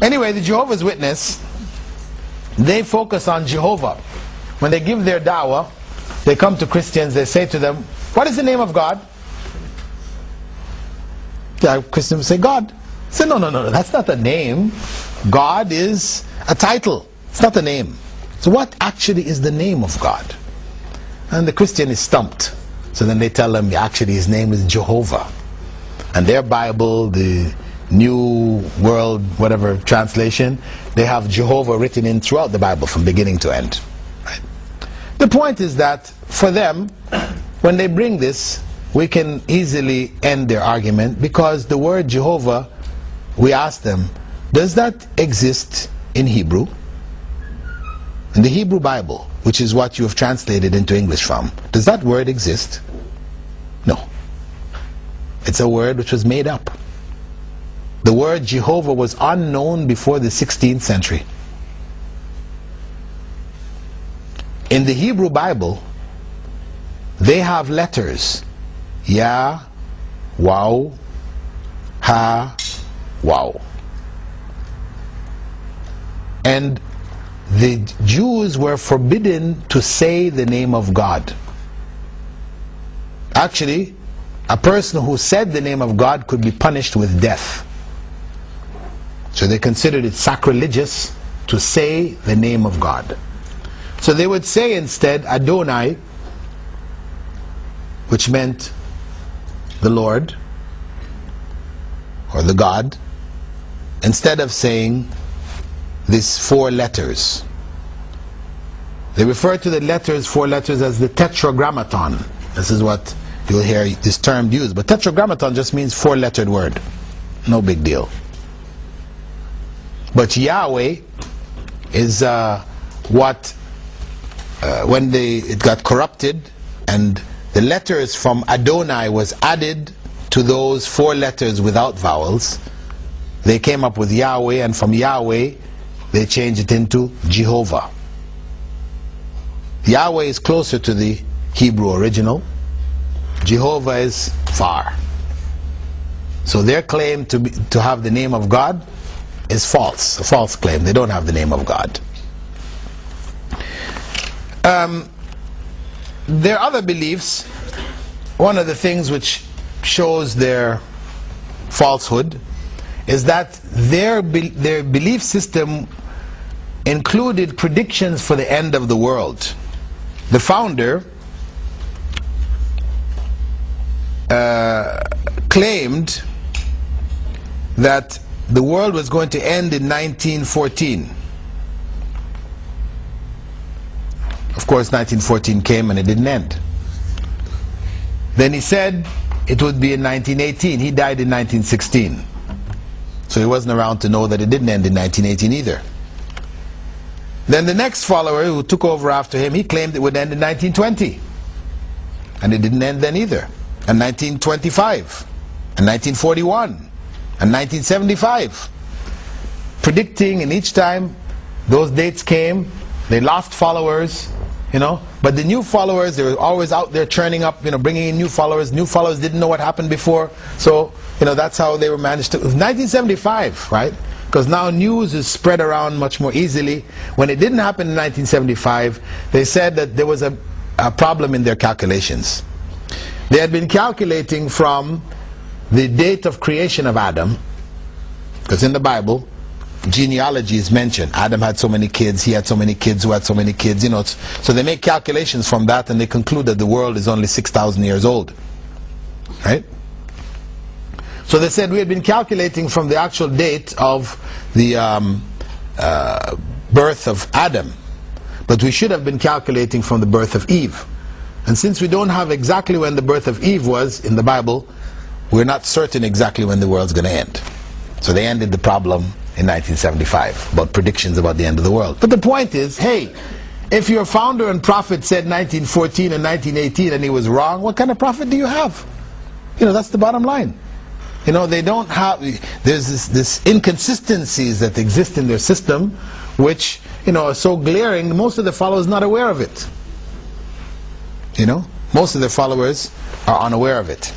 Anyway, the Jehovah's Witness, they focus on Jehovah. When they give their dawah, they come to Christians, they say to them, what is the name of God? Yeah, Christians say, God. Say, no, that's not the name. God is a title. It's not the name. So what actually is the name of God? And the Christian is stumped. So then they tell them, actually his name is Jehovah. And their Bible, the New World, whatever translation, they have Jehovah written in throughout the Bible from beginning to end. Right? The point is that for them, when they bring this, we can easily end their argument, because the word Jehovah, we ask them, does that exist in Hebrew? In the Hebrew Bible, which is what you have translated into English from, does that word exist? No. It's a word which was made up. The word Jehovah was unknown before the 16th century. In the Hebrew Bible, they have letters. Ya, Waw, Ha, Waw. And the Jews were forbidden to say the name of God. Actually, a person who said the name of God could be punished with death. So they considered it sacrilegious to say the name of God. So they would say instead Adonai, which meant the Lord or the God, instead of saying these four letters. They refer to the four letters as the tetragrammaton. This is what you'll hear this term used, but tetragrammaton just means four-lettered word. No big deal. But Yahweh is when it got corrupted and the letters from Adonai was added to those four letters without vowels, they came up with Yahweh, and from Yahweh they changed it into Jehovah. Yahweh is closer to the Hebrew original. Jehovah is far. So their claim to have the name of God is false, a false claim. They don't have the name of God. Their other beliefs, one of the things which shows their falsehood is that their belief system included predictions for the end of the world. The founder claimed that the world was going to end in 1914. Of course, 1914 came and it didn't end. Then he said it would be in 1918. He died in 1916. So he wasn't around to know that it didn't end in 1918 either. Then the next follower who took over after him, he claimed it would end in 1920. And it didn't end then either. And 1925. And 1941. And 1975. Predicting, and each time those dates came, they lost followers, but the new followers, they were always out there churning up, bringing in new followers. New followers didn't know what happened before, so that's how they were managed to. It was 1975, right? Because now news is spread around much more easily. When it didn't happen in 1975, they said that there was a problem in their calculations. They had been calculating from the date of creation of Adam, because in the Bible, genealogy is mentioned. Adam had so many kids, he had so many kids, who had so many kids, so they make calculations from that, and they conclude that the world is only 6,000 years old, right? So they said we had been calculating from the actual date of the birth of Adam, but we should have been calculating from the birth of Eve. And since we don't have exactly when the birth of Eve was in the Bible, we're not certain exactly when the world's going to end. So they ended the problem in 1975, about predictions about the end of the world. But the point is, hey, if your founder and prophet said 1914 and 1918 and he was wrong, what kind of prophet do you have? That's the bottom line. They don't have, there's this inconsistencies that exist in their system, which, are so glaring, most of the followers are not aware of it. Most of their followers are unaware of it.